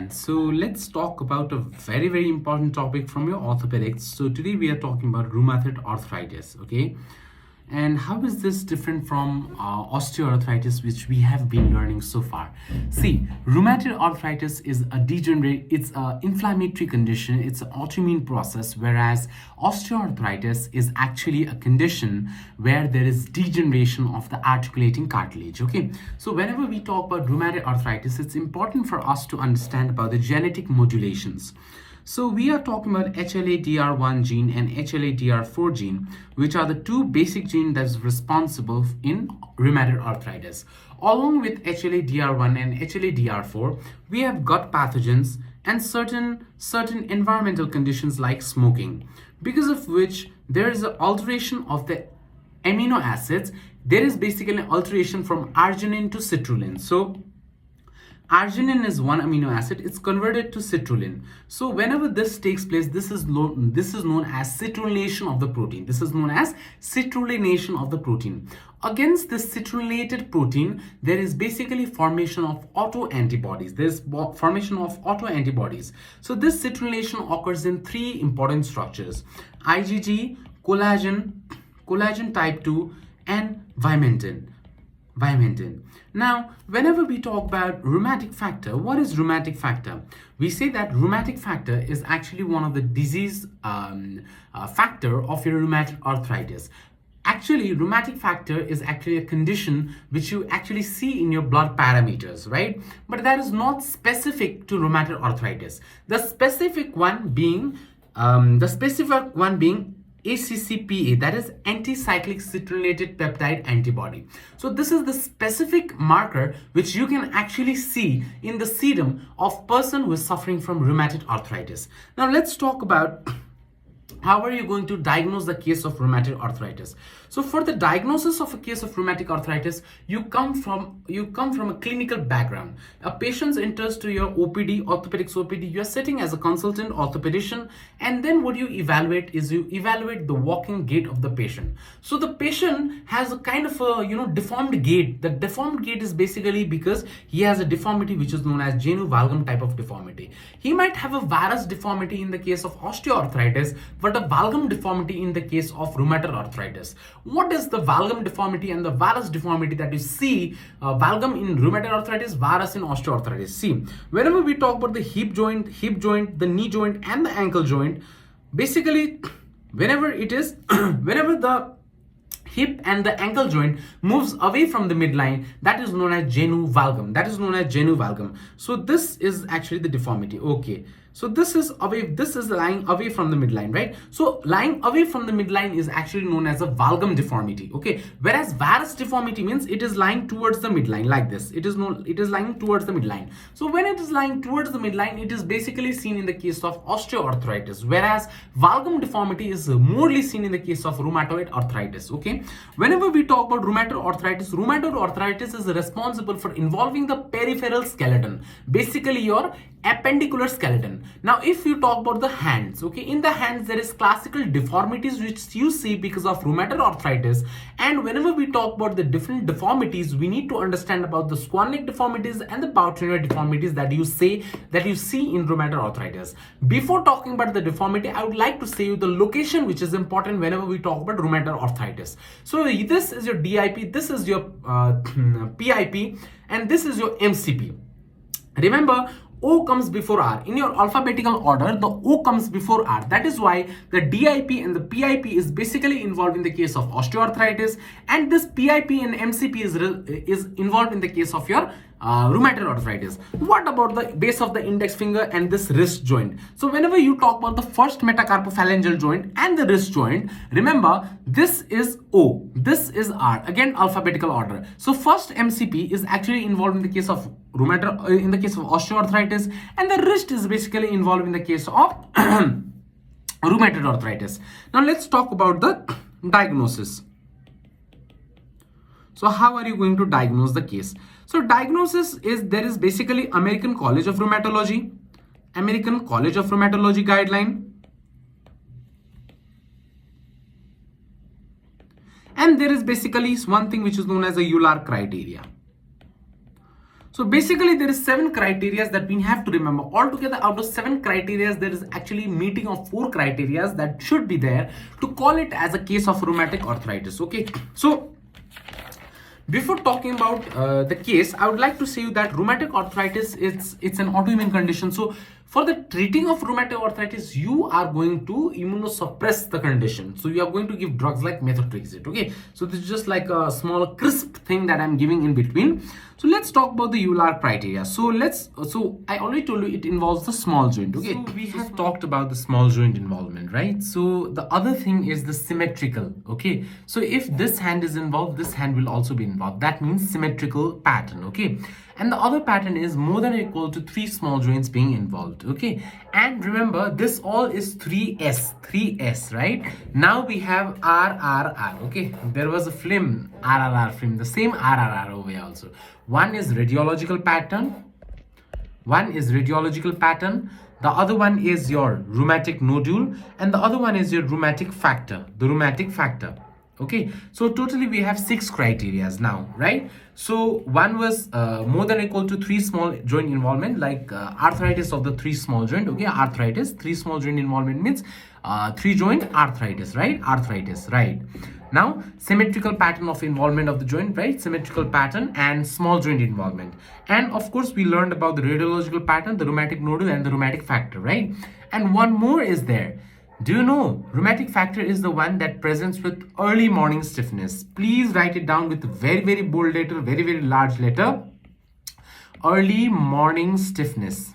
everyone. So let's talk about a very important topic from your orthopedics. So today we are talking about rheumatoid arthritis, okay? And how is this different from osteoarthritis, which we have been learning so far? See, rheumatoid arthritis is it's an inflammatory condition, it's an autoimmune process, whereas osteoarthritis is actually a condition where there is degeneration of the articulating cartilage, okay? So whenever we talk about rheumatoid arthritis, it's important for us to understand about the genetic modulations. So we are talking about HLA-DR1 gene and HLA-DR4 gene, which are the two basic genes that's responsible in rheumatoid arthritis. Along with HLA-DR1 and HLA-DR4, we have gut pathogens and certain environmental conditions like smoking, because of which there is an alteration of the amino acids. There is basically an alteration from arginine to citrulline. So arginine is one amino acid, it's converted to citrulline. So whenever this takes place, this is known as citrullation of the protein. This is known as citrullation of the protein. Against this citrullated protein, there is basically formation of autoantibodies. There's formation of autoantibodies. So this citrullation occurs in three important structures: IgG, collagen type 2, and vimentin. Now, whenever we talk about rheumatic factor, what is rheumatic factor? We say that rheumatic factor is actually one of the disease factor of your rheumatoid arthritis. Actually, rheumatic factor is actually a condition which you actually see in your blood parameters, right? But that is not specific to rheumatoid arthritis. The specific one being ACCPA, that is anti-cyclic citrulated peptide antibody. So this is the specific marker which you can actually see in the serum of person who is suffering from rheumatoid arthritis. Now let's talk about how are you going to diagnose the case of rheumatoid arthritis. So for the diagnosis of a case of rheumatic arthritis, you come from a clinical background. A patient enters to your OPD, orthopedics OPD, you are sitting as a consultant orthopedician, and then what you evaluate is you evaluate the walking gait of the patient. So the patient has a kind of a deformed gait. The deformed gait is basically because he has a deformity which is known as genu valgum type of deformity. He might have a varus deformity in the case of osteoarthritis, but a valgum deformity in the case of rheumatoid arthritis. What is the valgum deformity and the varus deformity that you see? Valgum in rheumatoid arthritis, varus in osteoarthritis. See, whenever we talk about the hip joint, the knee joint, and the ankle joint, basically, whenever the hip and the ankle joint moves away from the midline, that is known as genu valgum. So this is actually the deformity. Okay, so this is lying away from the midline, right? So lying away from the midline is actually known as a valgum deformity. Okay, whereas varus deformity means it is lying towards the midline like this. It is lying towards the midline. So when it is lying towards the midline, it is basically seen in the case of osteoarthritis, whereas valgum deformity is morely seen in the case of rheumatoid arthritis. Okay, whenever we talk about rheumatoid arthritis is responsible for involving the peripheral skeleton, basically your appendicular skeleton. Now if you talk about the hands, okay, in the hands there is classical deformities which you see because of rheumatoid arthritis. And whenever we talk about the different deformities, we need to understand about the squamonic deformities and the Bowtiner deformities that you see in rheumatoid arthritis. Before talking about the deformity, I would like to say you the location which is important whenever we talk about rheumatoid arthritis. So this is your DIP, this is your PIP, and this is your MCP. Remember, O comes before R. In your alphabetical order, the O comes before R. That is why the DIP and the PIP is basically involved in the case of osteoarthritis, and this PIP and MCP is involved in the case of your rheumatoid arthritis. What about the base of the index finger and this wrist joint? So whenever you talk about the first metacarpophalangeal joint and the wrist joint, remember this is O, this is R. Again, alphabetical order. So first MCP is actually involved in the case of in the case of osteoarthritis, and the wrist is basically involved in the case of rheumatoid arthritis. Now let's talk about the diagnosis. So how are you going to diagnose the case? So diagnosis is, there is basically American College of Rheumatology guideline, and there is basically one thing which is known as a Euler criteria. So basically there is 7 criteria that we have to remember. Altogether, out of 7 criteria, there is actually meeting of 4 criteria that should be there to call it as a case of rheumatic arthritis. Okay, so before talking about the case, I would like to say you that rheumatic arthritis, it's an autoimmune condition. So for the treating of rheumatic arthritis, you are going to immunosuppress the condition. So you are going to give drugs like methotrexate. Okay, so this is just like a small crisp thing that I'm giving in between. So let's talk about the ULR criteria. So I already told you it involves the small joint. Okay, so we have talked about the small joint involvement, right? So the other thing is the symmetrical. Okay, so if this hand is involved, this hand will also be involved. That means symmetrical pattern. Okay, and the other pattern is more than or equal to 3 small joints being involved. Okay, and remember this all is 3S, right? Now we have RRR. Okay, there was a film, RRR film, the same RRR over here also. One is radiological pattern, the other one is your rheumatic nodule, and the other one is your rheumatic factor, Okay, so totally we have 6 criteria now, right? So one was more than or equal to 3 small joint involvement, like arthritis of the 3 small joint. Okay, arthritis, 3 small joint involvement means 3 joint arthritis, right? Now symmetrical pattern of involvement of the joint, right? Symmetrical pattern and small joint involvement. And of course we learned about the radiological pattern, the rheumatic nodule, and the rheumatic factor, right? And one more is there. Do you know rheumatic factor is the one that presents with early morning stiffness? Please write it down with very, very bold letter, very, very large letter. Early morning stiffness.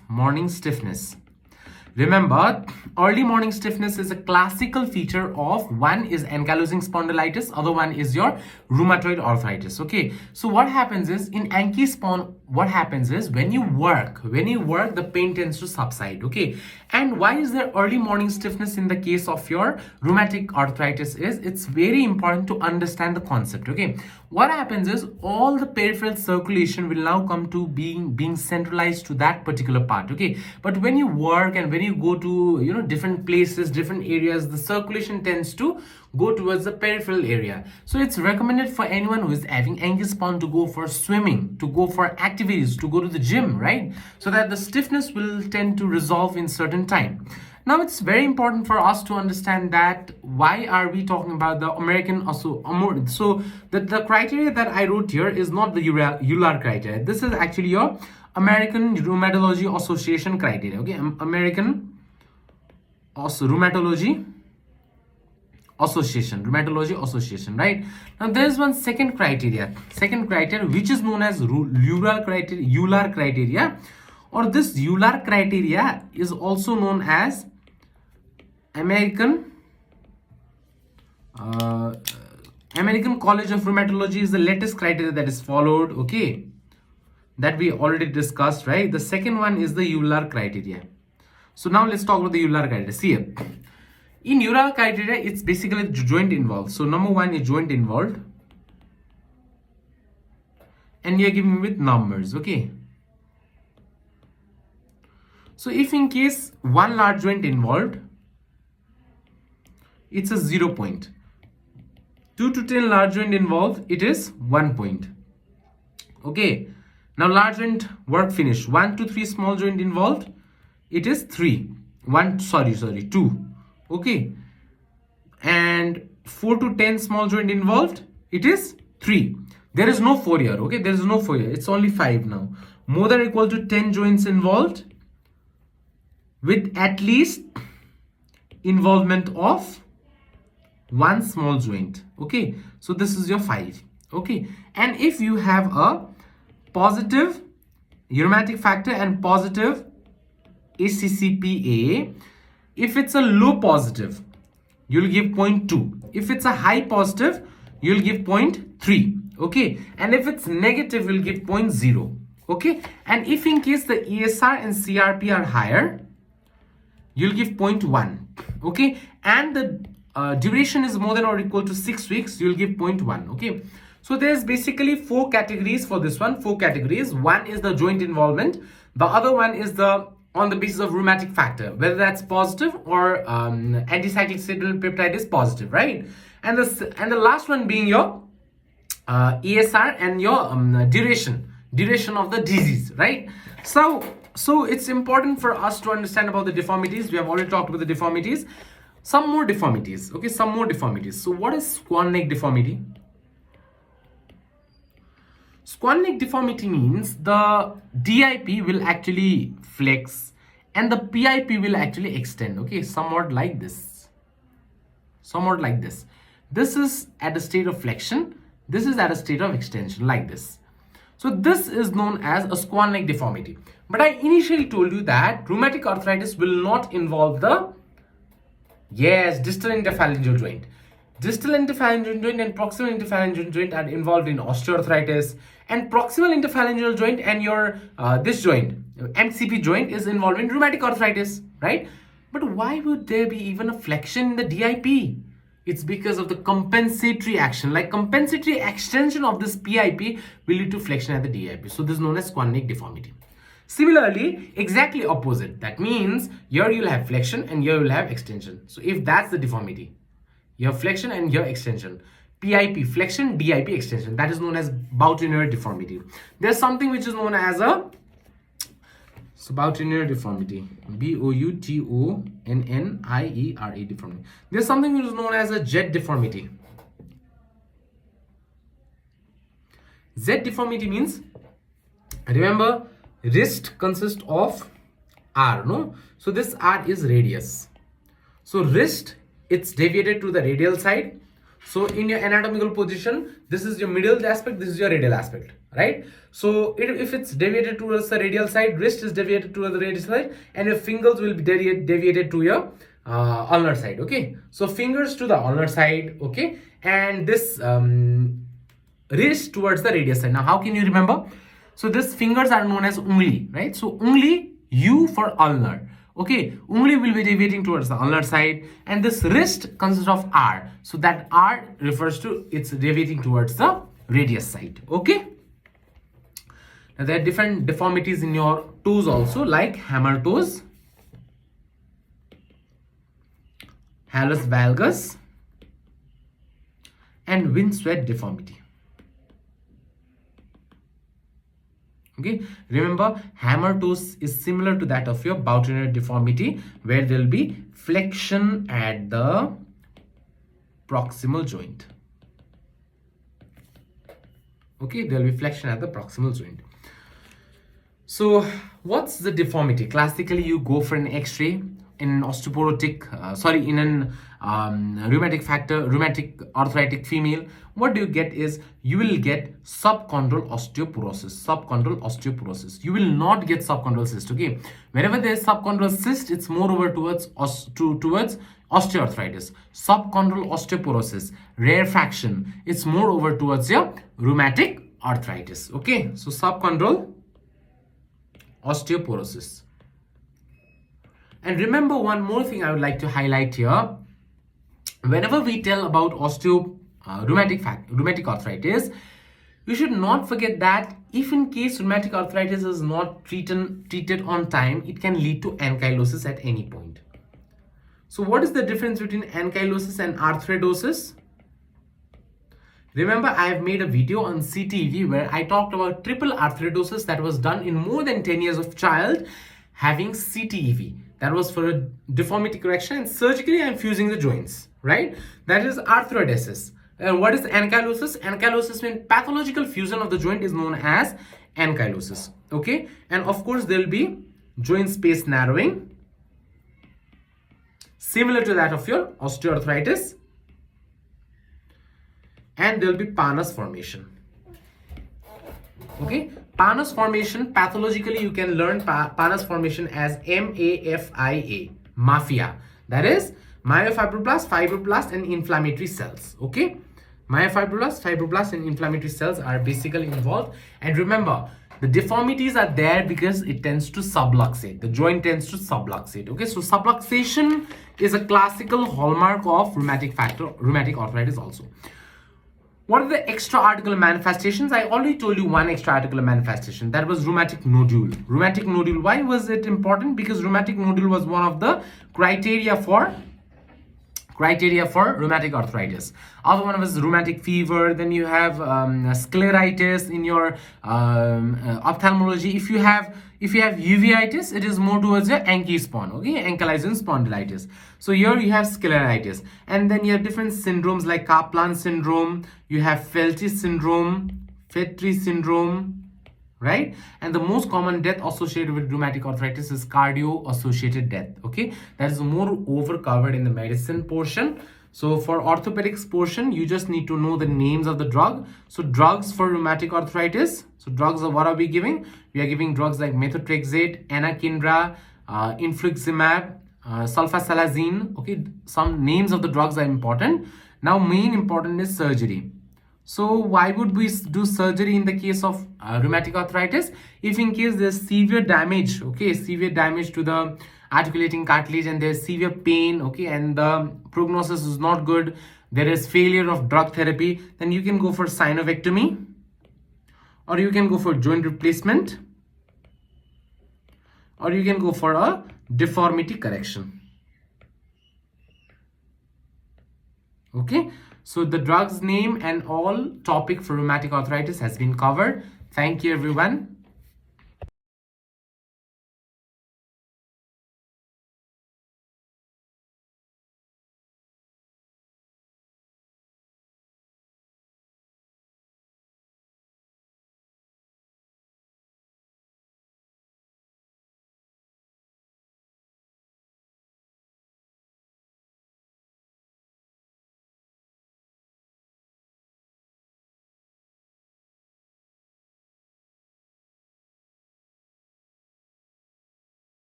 Remember, early morning stiffness is a classical feature of, one is ankylosing spondylitis, other one is your rheumatoid arthritis. Okay, so what happens is in ankylosing, what happens is when you work, the pain tends to subside. Okay, and why is there early morning stiffness in the case of your rheumatic arthritis is it's very important to understand the concept. Okay, what happens is all the peripheral circulation will now come to being centralized to that particular part. Okay, but when you work and when you go to different places, different areas, the circulation tends to go towards the peripheral area. So it's recommended for anyone who is having ankle span to go for swimming, to go for activities, to go to the gym, right? So that the stiffness will tend to resolve in certain time. Now it's very important for us to understand that why are we talking about the American also. So the criteria that I wrote here is not the ULR criteria. This is actually your American Rheumatology Association criteria. Okay, American also Rheumatology Association, right? Now there's one second criteria which is known as ULR criteria, or this ULR criteria is also known as American College of Rheumatology is the latest criteria that is followed. Okay, that we already discussed, right? The second one is the ULR criteria. So now let's talk about the ULR criteria. See here. In ULR criteria, it's basically joint involved. So number 1 is joint involved, and you're giving with numbers. Okay, so if in case 1 large joint involved, it's a 0 point. 2 to 10 large joint involved, it is 1 point. Okay, now large joint work finish. 1 to 3 small joint involved, it is 2. Okay, and 4 to 10 small joint involved, it is 3. There is no 4 here. Okay, there is no 4 here. It's only 5 now. More than or equal to 10 joints involved with at least involvement of 1 small joint. Okay, so this is your 5. Okay, and if you have a positive rheumatic factor and positive ACCPA, if it's a low positive, you'll give 0.2. If it's a high positive, you'll give 0.3. Okay, and if it's negative, you'll give 0.0. Okay, and if in case the ESR and CRP are higher, you'll give 0.1. Okay, and the duration is more than or equal to 6 weeks, you'll give 0.1. Okay, so there's basically 4 categories for this one. 4 categories. One is the joint involvement, the other one is the on the basis of rheumatic factor, whether that's positive or anticyclic citrulline peptide is positive, right? And the last one being your ESR and your duration duration of the disease, right? So it's important for us to understand about the deformities. We have already talked about the deformities. Some more deformities, okay, some more deformities. So what is swan neck deformity? Swan neck deformity means the DIP will actually flex and the PIP will actually extend, okay, somewhat like this. Somewhat like this. This is at a state of flexion. This is at a state of extension, like this. So this is known as a swan neck deformity. But I initially told you that rheumatic arthritis will not involve the, yes, distal interphalangeal joint. Distal interphalangeal joint and proximal interphalangeal joint are involved in osteoarthritis, and proximal interphalangeal joint and your this joint, MCP joint, is involved in rheumatic arthritis, right? But why would there be even a flexion in the DIP? It's because of the compensatory action, like compensatory extension of this PIP will lead to flexion at the DIP. So this is known as swan neck deformity. Similarly, exactly opposite. That means here you'll have flexion and here you'll have extension. So if that's the deformity, you have flexion and here extension. PIP flexion, DIP extension. That is known as Boutonniere deformity. There's something which is known as a Boutonniere deformity. Boutonniere deformity. There's something which is known as a Z deformity. Z deformity means, remember, wrist consists of R, no? So this R is radius. So wrist, it's deviated to the radial side. So in your anatomical position, this is your middle aspect, this is your radial aspect, right? So if it's deviated towards the radial side, wrist is deviated towards the radial side, and your fingers will be deviated to your ulnar side, okay? So fingers to the ulnar side, okay? And this wrist towards the radius side. Now how can you remember? So these fingers are known as ungli, right? So ungli, U for ulnar. Okay, ungli will be deviating towards the ulnar side, and this wrist consists of R. So that R refers to it's deviating towards the radius side. Okay. Now there are different deformities in your toes also, like hammer toes, hallux valgus, and windswept deformity. Okay, remember, hammer toes is similar to that of your Boutonniere deformity, where there will be flexion at the proximal joint. Okay, there will be flexion at the proximal joint. So what's the deformity? Classically, you go for an X-ray in an rheumatic arthritic female. What do you get is, you will get subchondral osteoporosis. You will not get subchondral cyst, okay? Whenever there is subchondral cyst, it's more over towards osteoarthritis. Subchondral osteoporosis, rarefaction, it's more over towards your rheumatic arthritis, okay? So subchondral osteoporosis. And remember, one more thing I would like to highlight here. Whenever we tell about rheumatic arthritis, we should not forget that if in case rheumatic arthritis is not treated on time, it can lead to ankylosis at any point. So what is the difference between ankylosis and arthrodosis? Remember, I have made a video on CTEV where I talked about triple arthrodosis that was done in more than 10 years of child having CTEV. That was for a deformity correction, and surgically I'm fusing the joints, right? That is arthrodesis. And what is ankylosis? Ankylosis means pathological fusion of the joint is known as ankylosis, okay? And of course, there will be joint space narrowing, similar to that of your osteoarthritis. And there will be Panus formation. Okay, Panus formation, pathologically you can learn Panus formation as MAFIA, mafia. That is myofibroblast, fibroblast, and inflammatory cells. Okay, myofibroblast, fibroblast, and inflammatory cells are basically involved. And remember, the deformities are there because it tends to subluxate. The joint tends to subluxate. Okay, so subluxation is a classical hallmark of rheumatic arthritis also. What are the extra-articular manifestations? I already told you one extra-articular manifestation. That was rheumatic nodule. Rheumatic nodule. Why was it important? Because rheumatic nodule was one of the criteria for criteria for rheumatic arthritis. Other one was rheumatic fever. Then you have scleritis in your ophthalmology. If you have uveitis, it is more towards your ankylosing, okay, ankylosing spondylitis. So here you have scleritis, and then you have different syndromes like Kaplan syndrome. You have Felty syndrome, Fetri syndrome, right? And the most common death associated with rheumatic arthritis is cardio associated death, okay? That is more over covered in the medicine portion. So for orthopedics portion, you just need to know the names of the drug. So drugs for rheumatic arthritis. So drugs are, what are we giving? We are giving drugs like methotrexate, anakinra, infliximab, sulfasalazine, okay? Some names of the drugs are important. Now main important is surgery. So why would we do surgery in the case of rheumatic arthritis? If in case there's severe damage, okay, severe damage to the articulating cartilage and there's severe pain, okay, and the prognosis is not good, there is failure of drug therapy, then you can go for synovectomy, or you can go for joint replacement, or you can go for a deformity correction. Okay, so the drug's name and all topic for rheumatic arthritis has been covered. Thank you everyone.